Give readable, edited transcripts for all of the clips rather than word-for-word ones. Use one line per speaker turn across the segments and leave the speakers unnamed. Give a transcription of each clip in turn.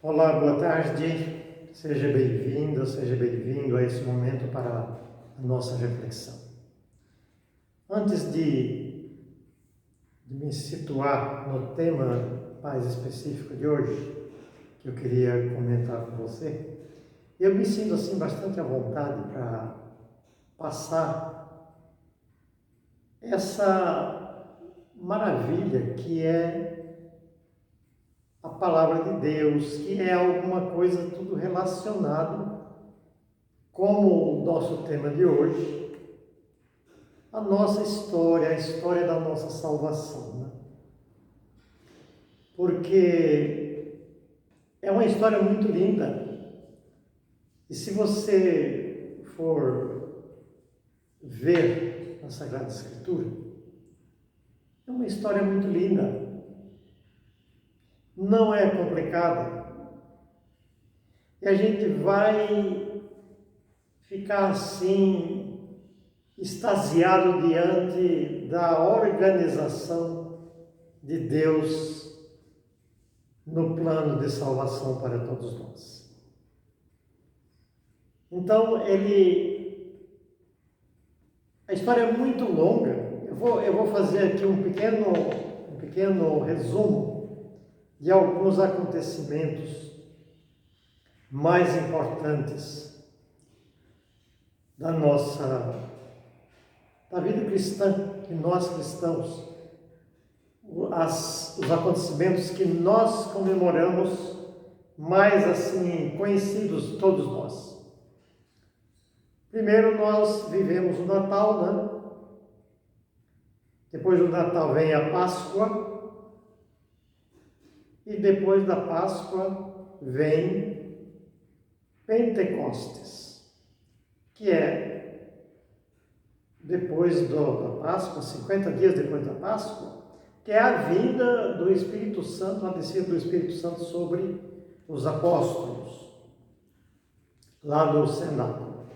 Olá, boa tarde. Seja bem-vinda, seja bem-vindo a esse momento para a nossa reflexão. Antes de me situar no tema mais específico de hoje, que eu queria comentar com você, eu me sinto assim bastante à vontade para passar essa maravilha que é a palavra de Deus, que é alguma coisa tudo relacionado, como o nosso tema de hoje, a nossa história, a história da nossa salvação, né? Porque é uma história muito linda. E se você for ver na Sagrada Escritura, é uma história muito linda. Não é complicada. E a gente vai ficar assim, extasiado diante da organização de Deus no plano de salvação para todos nós. Então, a história é muito longa. Eu vou fazer aqui um pequeno resumo de alguns acontecimentos mais importantes da vida cristã, que nós cristãos, os acontecimentos que nós comemoramos, mais assim conhecidos todos nós. Primeiro nós vivemos o Natal, né? Depois do Natal vem a Páscoa, e depois da Páscoa vem Pentecostes, que é depois da Páscoa, 50 dias depois da Páscoa, que é a vinda do Espírito Santo, a descida do Espírito Santo sobre os apóstolos, lá no cenáculo.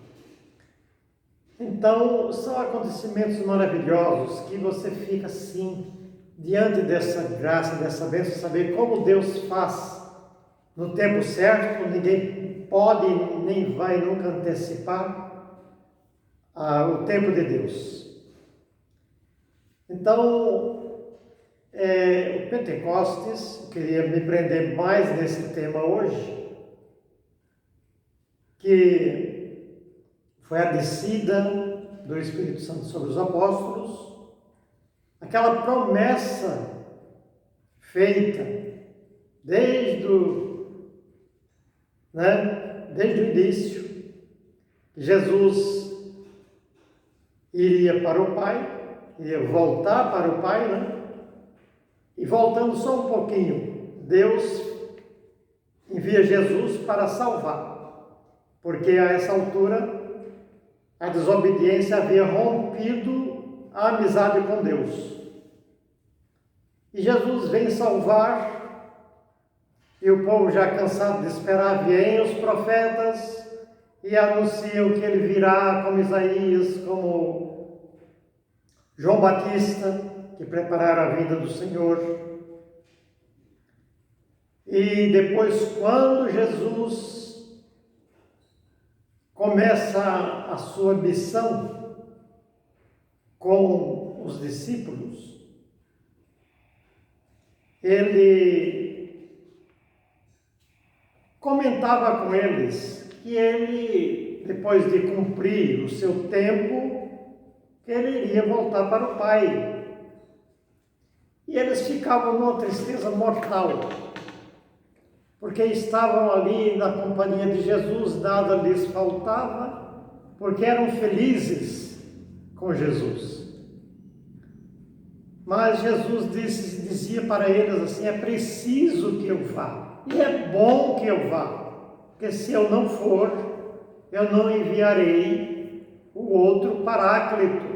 Então, são acontecimentos maravilhosos que você fica assim, diante dessa graça, dessa bênção, saber como Deus faz no tempo certo. Ninguém pode nem vai nunca antecipar o tempo de Deus. Então, o Pentecostes, eu queria me prender mais nesse tema hoje, que foi a descida do Espírito Santo sobre os apóstolos, aquela promessa feita desde o início, que Jesus iria para o Pai, iria voltar para o Pai, né? E voltando só um pouquinho, Deus envia Jesus para salvar, porque a essa altura a desobediência havia rompido a amizade com Deus. E Jesus vem salvar, e o povo já cansado de esperar, vêm os profetas e anunciam que ele virá, como Isaías, como João Batista, que prepararam a vinda do Senhor. E depois, quando Jesus começa a sua missão com os discípulos, ele comentava com eles que ele, depois de cumprir o seu tempo, que ele iria voltar para o Pai. E eles ficavam numa tristeza mortal, porque estavam ali na companhia de Jesus, nada lhes faltava, porque eram felizes com Jesus. Mas Jesus dizia para eles assim: é preciso que eu vá, e é bom que eu vá, porque se eu não for, eu não enviarei o outro Paráclito,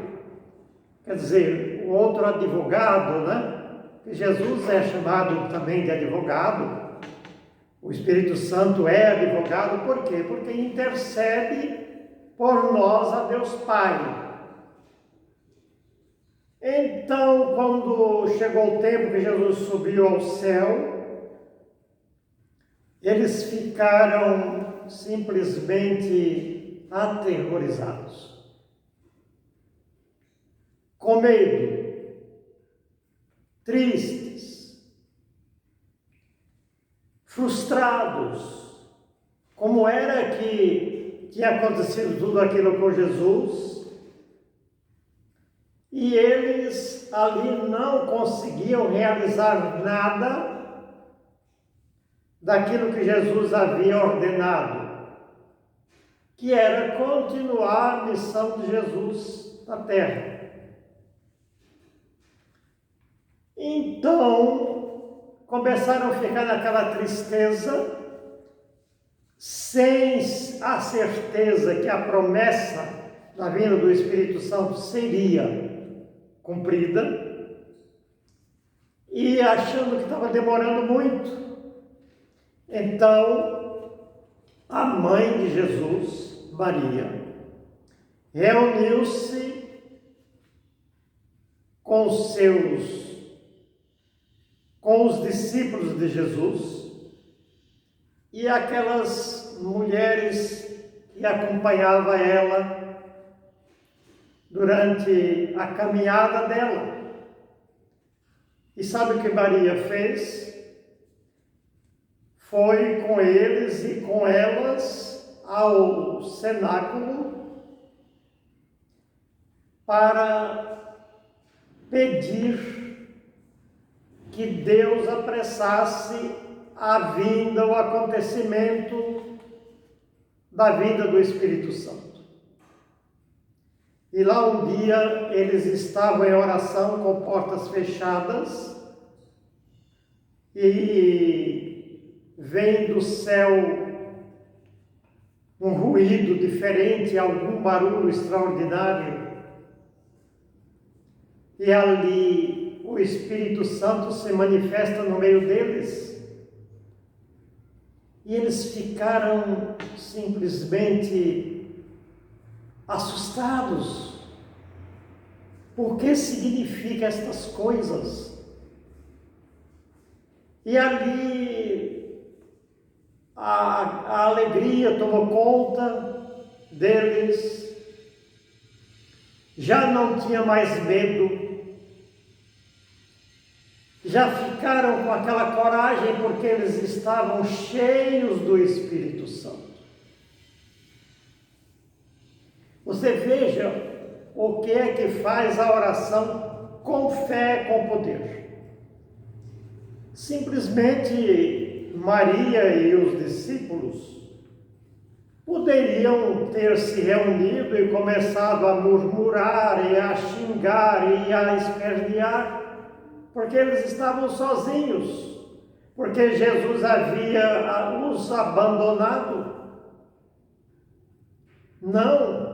quer dizer, o outro advogado, né? Que Jesus é chamado também de advogado. O Espírito Santo é advogado, por quê? Porque intercede por nós a Deus Pai. Então, quando chegou o tempo que Jesus subiu ao céu, Eles ficaram simplesmente aterrorizados, com medo, tristes, frustrados. Como era que tinha acontecido tudo aquilo com Jesus e eles ali não conseguiam realizar nada daquilo que Jesus havia ordenado, que era continuar a missão de Jesus na terra. Então, começaram a ficar naquela tristeza, sem a certeza que a promessa da vinda do Espírito Santo seria cumprida, e achando que estava demorando muito. Então, a mãe de Jesus, Maria, reuniu-se com os discípulos de Jesus e aquelas mulheres que acompanhavam ela durante a caminhada dela. E sabe o que Maria fez? Foi com eles e com elas ao cenáculo para pedir que Deus apressasse a vinda, o acontecimento da vinda do Espírito Santo. E lá um dia eles estavam em oração com portas fechadas e vem do céu um ruído diferente, algum barulho extraordinário. E ali o Espírito Santo se manifesta no meio deles. E eles ficaram simplesmente assustados. Por que significa estas coisas? E ali a alegria tomou conta deles, já não tinha mais medo, já ficaram com aquela coragem porque eles estavam cheios do Espírito Santo. Você veja o que é que faz a oração com fé, com poder. Simplesmente Maria e os discípulos poderiam ter se reunido e começado a murmurar e a xingar e a espernear, porque eles estavam sozinhos, porque Jesus havia os abandonado. Não,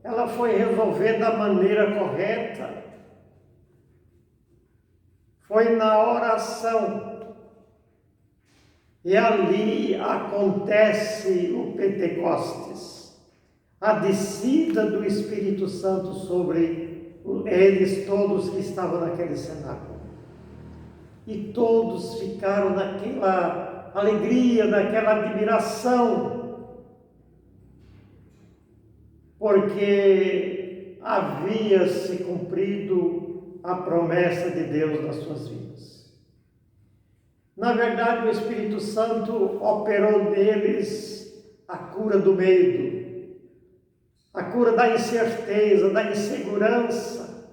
ela foi resolver da maneira correta. Foi na oração. E ali acontece o Pentecostes, a descida do Espírito Santo sobre eles todos que estavam naquele cenáculo. E todos ficaram naquela alegria, naquela admiração, porque havia se cumprido a promessa de Deus nas suas vidas. Na verdade, o Espírito Santo operou neles a cura do medo, a cura da incerteza, da insegurança.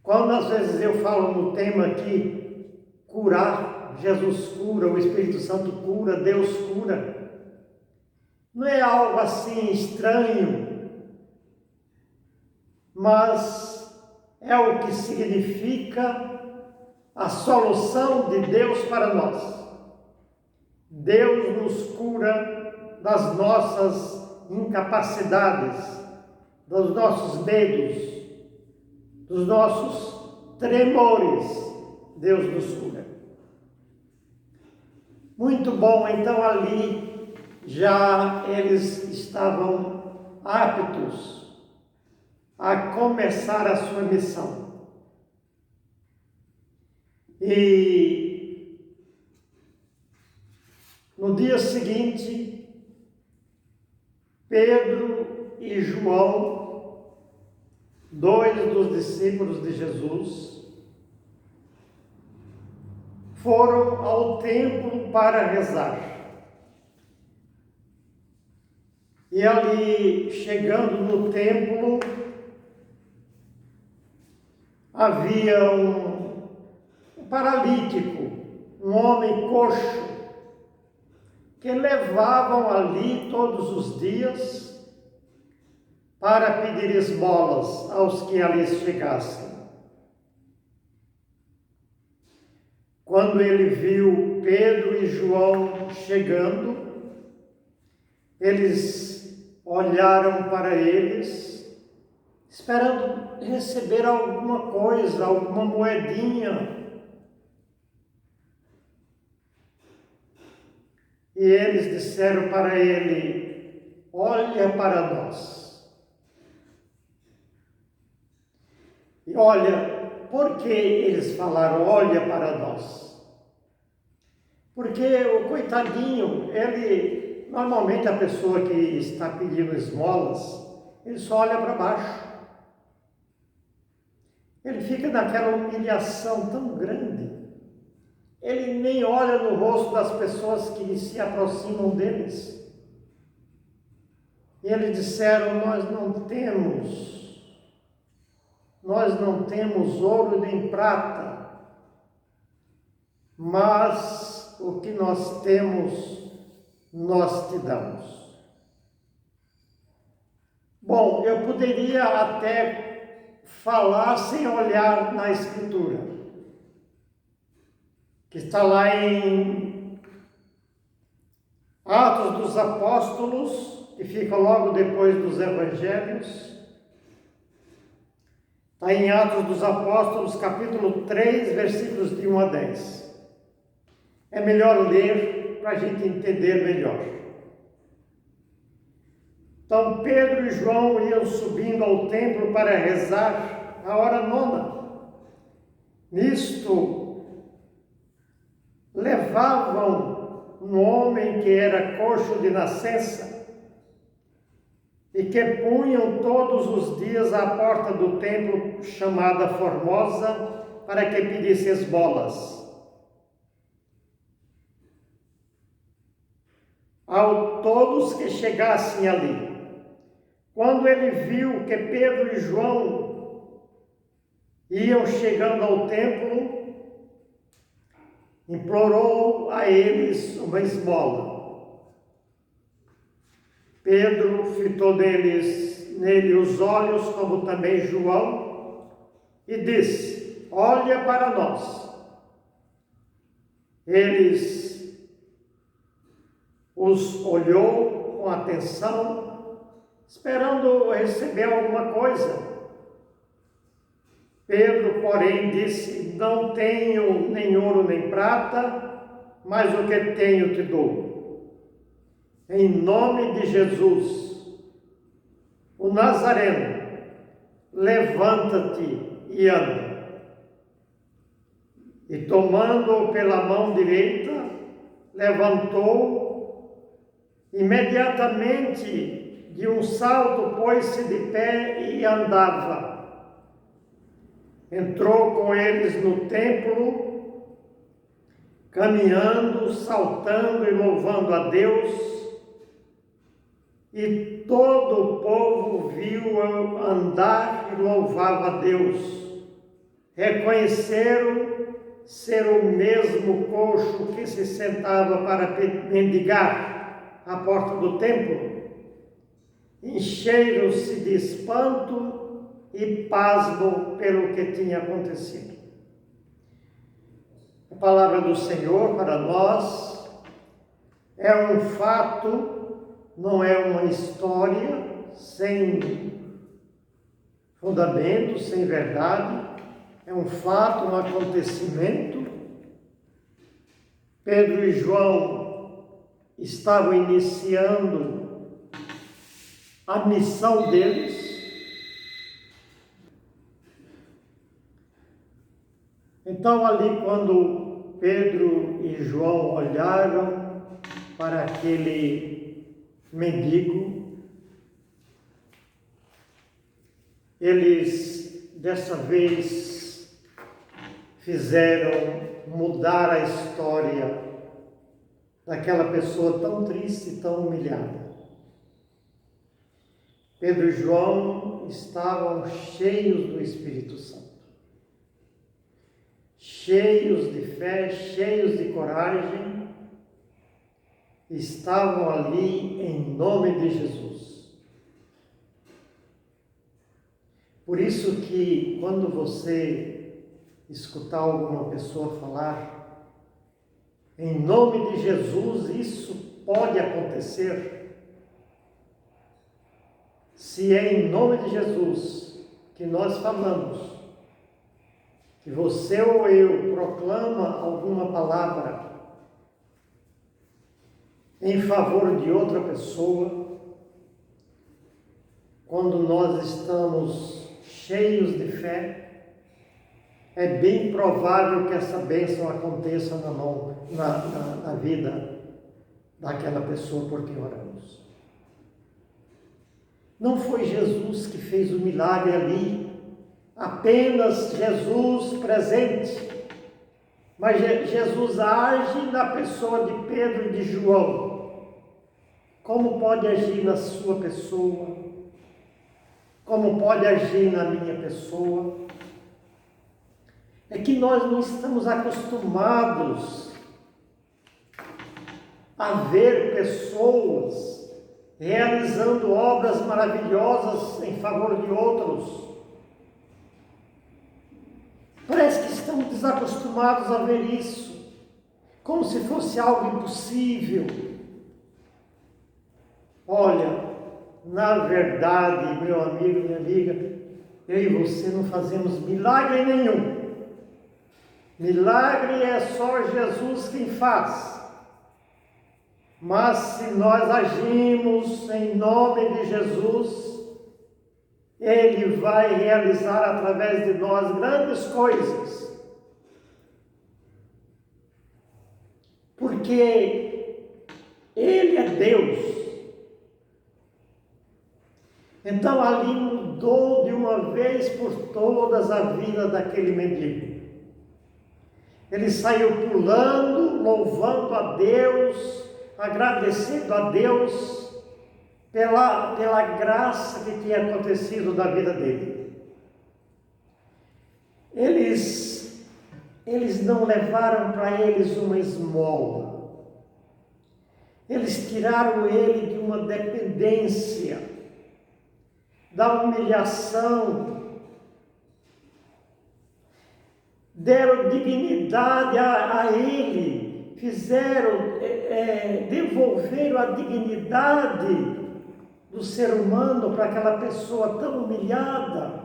Quando às vezes eu falo no tema aqui, curar, Jesus cura, o Espírito Santo cura, Deus cura, não é algo assim estranho, mas é o que significa a solução de Deus para nós. Deus nos cura das nossas incapacidades, dos nossos medos, dos nossos tremores. Deus nos cura. Muito bom, então ali já eles estavam aptos a começar a sua missão. E No dia seguinte, Pedro e João, dois dos discípulos de Jesus, foram ao templo para rezar. E ali, chegando no templo, havia um paralítico, um homem coxo, que levavam ali todos os dias para pedir esmolas aos que ali chegassem. Quando ele viu Pedro e João chegando, eles olharam para eles, esperando receber alguma coisa, alguma moedinha. E eles disseram para ele: olha para nós. E olha, por que eles falaram olha para nós? Porque o coitadinho, normalmente a pessoa que está pedindo esmolas, ele só olha para baixo. Ele fica naquela humilhação tão grande. Ele nem olha no rosto das pessoas que se aproximam deles. E eles disseram: nós não temos ouro nem prata, mas o que nós temos, nós te damos. Bom, eu poderia até falar sem olhar na Escritura, que está lá em Atos dos Apóstolos, que fica logo depois dos Evangelhos. Está em Atos dos Apóstolos, capítulo 3, versículos de 1 a 10. É melhor ler para a gente entender melhor. Então, Pedro e João iam subindo ao templo para rezar a hora nona. Nisto, levavam um homem que era coxo de nascença e que punham todos os dias à porta do templo chamada Formosa para que pedisse esmolas. A todos que chegassem ali. Quando ele viu que Pedro e João iam chegando ao templo, implorou a eles uma esmola. Pedro fitou nele os olhos, como também João, e disse: olha para nós. Os olhou com atenção, esperando receber alguma coisa. Pedro, porém, disse: não tenho nem ouro nem prata, mas o que tenho te dou. Em nome de Jesus, o Nazareno, levanta-te e anda. E tomando-o pela mão direita, levantou, imediatamente de um salto pôs-se de pé e andava. Entrou com eles no templo, caminhando, saltando e louvando a Deus, e todo o povo viu-o andar e louvava a Deus. Reconheceram ser o mesmo coxo que se sentava para mendigar à porta do templo. Encheram-se de espanto e pasmo pelo que tinha acontecido. A palavra do Senhor para nós é um fato, não é uma história sem fundamento, sem verdade. É um fato, um acontecimento. Pedro e João estavam iniciando a missão deles. Então, ali, quando Pedro e João olharam para aquele mendigo. Eles, dessa vez, fizeram mudar a história daquela pessoa tão triste e tão humilhada. Pedro e João estavam cheios do Espírito Santo, cheios de fé, cheios de coragem, estavam ali em nome de Jesus. Por isso que quando você escutar alguma pessoa falar em nome de Jesus, isso pode acontecer. Se é em nome de Jesus que nós falamos, que você ou eu proclama alguma palavra em favor de outra pessoa, quando nós estamos cheios de fé, é bem provável que essa bênção aconteça na vida daquela pessoa por quem oramos. Não foi Jesus que fez o milagre ali, apenas Jesus presente, mas Jesus age na pessoa de Pedro e de João. Como pode agir na sua pessoa? Como pode agir na minha pessoa? É que nós não estamos acostumados a ver pessoas realizando obras maravilhosas em favor de outros. Parece que estamos desacostumados a ver isso, como se fosse algo impossível. Olha, na verdade, meu amigo, minha amiga, eu e você não fazemos milagre nenhum. Milagre é só Jesus quem faz. Mas se nós agimos em nome de Jesus, Ele vai realizar através de nós grandes coisas. Porque Ele é Deus. Então ali mudou de uma vez por todas a vida daquele mendigo. Ele saiu pulando, louvando a Deus, agradecendo a Deus pela graça que tinha acontecido na vida dele. Eles não levaram para eles uma esmola. Eles tiraram ele de uma dependência, da humilhação, deram dignidade a ele, devolveram a dignidade do ser humano para aquela pessoa tão humilhada.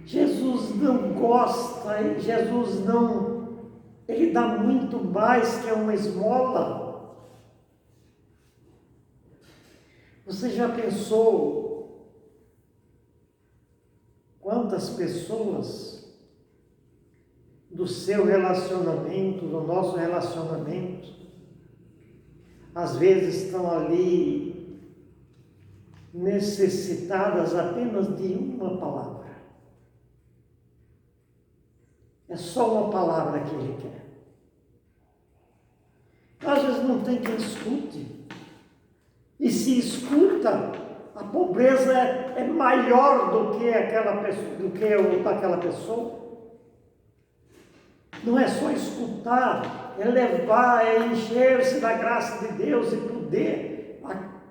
Jesus não gosta, Ele dá muito mais que uma esmola. Você já pensou quantas pessoas do seu relacionamento, do nosso relacionamento, às vezes estão ali necessitadas apenas de uma palavra. É só uma palavra que ele quer. Às vezes não tem quem escute. E se escuta, a pobreza é maior do que daquela pessoa. Não é só escutar, é levar, é encher-se da graça de Deus e poder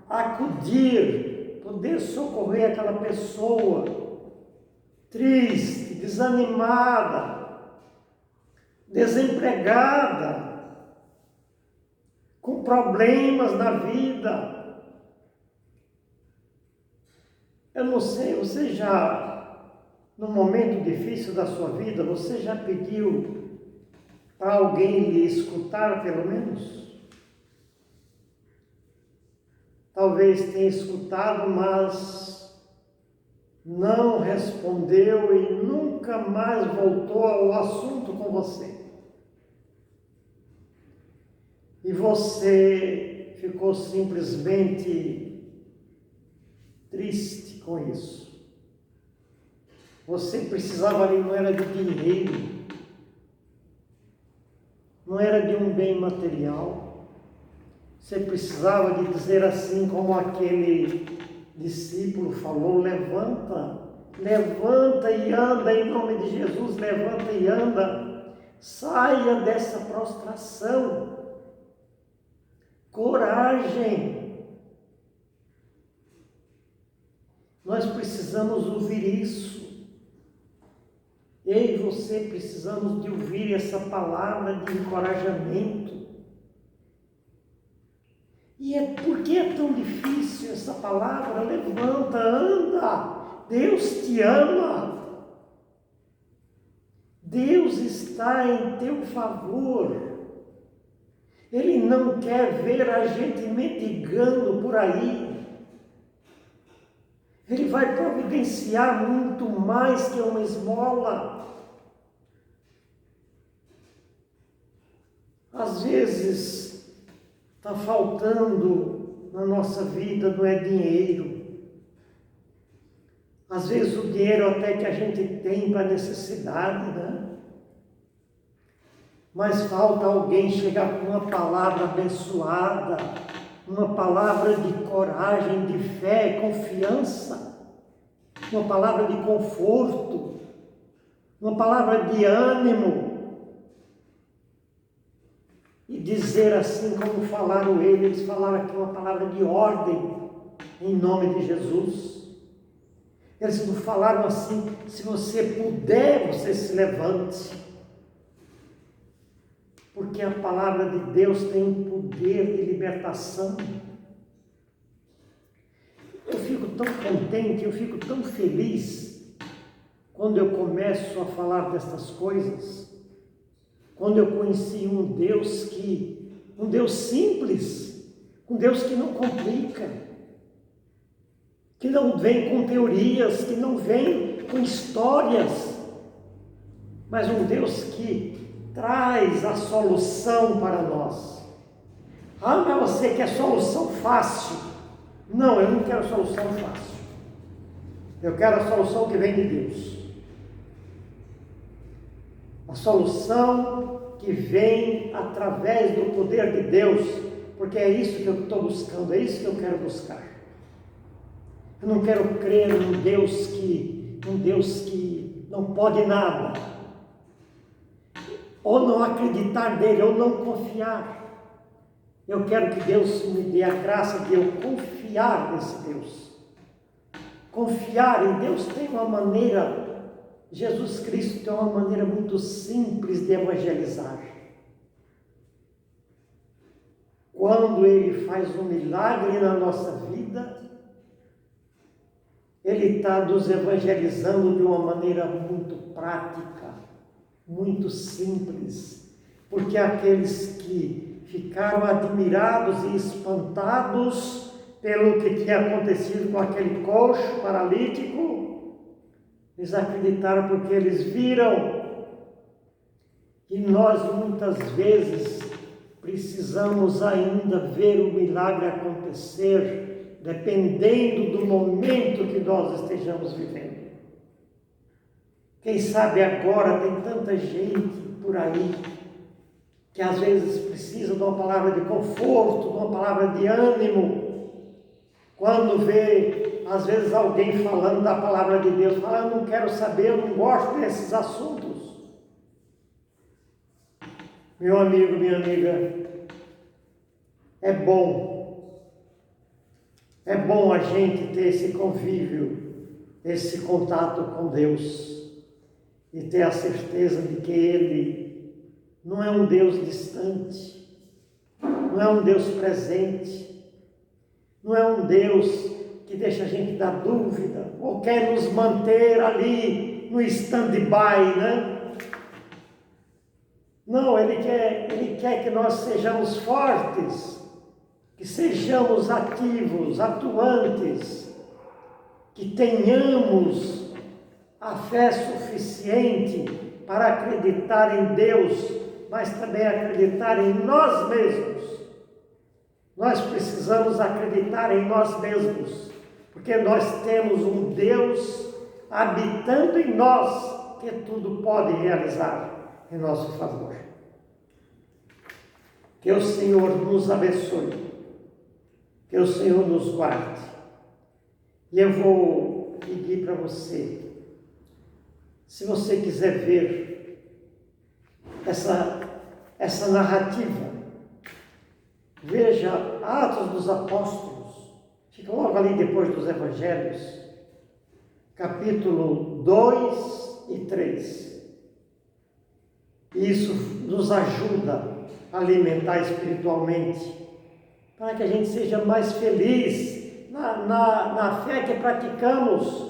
acudir, poder socorrer aquela pessoa triste, desanimada, desempregada, com problemas na vida. Eu não sei, você já, num momento difícil da sua vida, você já pediu para alguém lhe escutar, pelo menos? Talvez tenha escutado, mas não respondeu e nunca mais voltou ao assunto com você. e você ficou simplesmente triste com isso. Você precisava ali, não era de dinheiro, não era de um bem material. Você precisava de dizer assim como aquele discípulo falou: levanta, levanta e anda, em nome de Jesus, levanta e anda. Saia dessa prostração. Coragem. Nós precisamos ouvir isso. Eu e você precisamos de ouvir essa palavra de encorajamento. E por que é tão difícil essa palavra? Levanta, anda. Deus te ama. Deus está em teu favor. Ele não quer ver a gente mendigando por aí. Ele vai providenciar muito mais que uma esmola. Às vezes, está faltando na nossa vida, não é dinheiro. Às vezes o dinheiro até que a gente tem para necessidade, né? Mas falta alguém chegar com uma palavra abençoada, uma palavra de coragem, de fé, confiança, uma palavra de conforto, uma palavra de ânimo. E dizer assim como falaram eles falaram aqui uma palavra de ordem, em nome de Jesus. Eles não falaram assim: se você puder, você se levante. Porque a palavra de Deus tem um poder de libertação. Eu fico tão contente, eu fico tão feliz quando eu começo a falar destas coisas. Quando eu conheci um Deus simples, um Deus que não complica, que não vem com teorias, que não vem com histórias, mas um Deus que traz a solução para nós. Ah, mas você quer solução fácil? Não, eu não quero solução fácil. Eu quero a solução que vem de Deus. A solução que vem através do poder de Deus, porque é isso que eu estou buscando, é isso que eu quero buscar. Eu não quero crer num Deus que não pode nada, ou não acreditar nele, ou não confiar. Eu quero que Deus me dê a graça de eu confiar nesse Deus. Confiar em Deus tem uma maneira, Jesus Cristo tem uma maneira muito simples de evangelizar. Quando Ele faz um milagre na nossa vida, Ele está nos evangelizando de uma maneira muito prática, muito simples, porque aqueles que ficaram admirados e espantados pelo que tinha acontecido com aquele coxo paralítico, eles acreditaram porque eles viram. E nós muitas vezes precisamos ainda ver o milagre acontecer, dependendo do momento que nós estejamos vivendo. Quem sabe agora tem tanta gente por aí que às vezes precisa de uma palavra de conforto, de uma palavra de ânimo. Quando vê, às vezes, alguém falando da palavra de Deus, fala: eu não quero saber, eu não gosto desses assuntos. Meu amigo, minha amiga, é bom a gente ter esse convívio, esse contato com Deus, e ter a certeza de que Ele não é um Deus distante, não é um Deus presente, não é um Deus que deixa a gente dar dúvida, ou quer nos manter ali no stand-by, né? Não, Ele quer que nós sejamos fortes, que sejamos ativos, atuantes, que tenhamos a fé suficiente para acreditar em Deus mas também acreditar em nós mesmos. Nós precisamos acreditar em nós mesmos, porque nós temos um Deus habitando em nós, que tudo pode realizar em nosso favor. Que o Senhor nos abençoe, que o Senhor nos guarde. E eu vou pedir para você, se você quiser ver essa narrativa, veja Atos dos Apóstolos, fica logo ali depois dos Evangelhos, capítulo 2 e 3. Isso nos ajuda a alimentar espiritualmente, para que a gente seja mais feliz na fé que praticamos.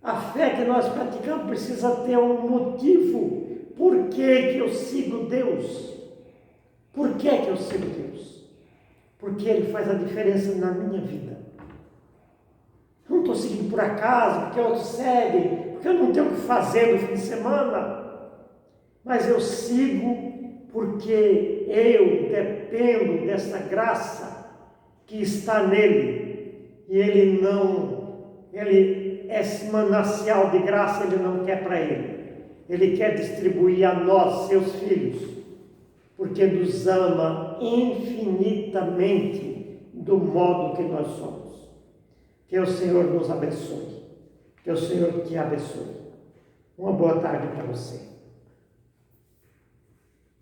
A fé que nós praticamos precisa ter um motivo. Por que eu sigo Deus? Por que eu sigo Deus? Porque Ele faz a diferença na minha vida. Eu não estou seguindo por acaso, porque outros seguem, porque eu não tenho o que fazer no fim de semana. Mas eu sigo porque eu dependo dessa graça que está nele. E ele é esse manancial de graça, ele não quer para ele. Ele quer distribuir a nós, seus filhos, porque nos ama infinitamente do modo que nós somos. Que o Senhor nos abençoe. Que o Senhor te abençoe. Uma boa tarde para você.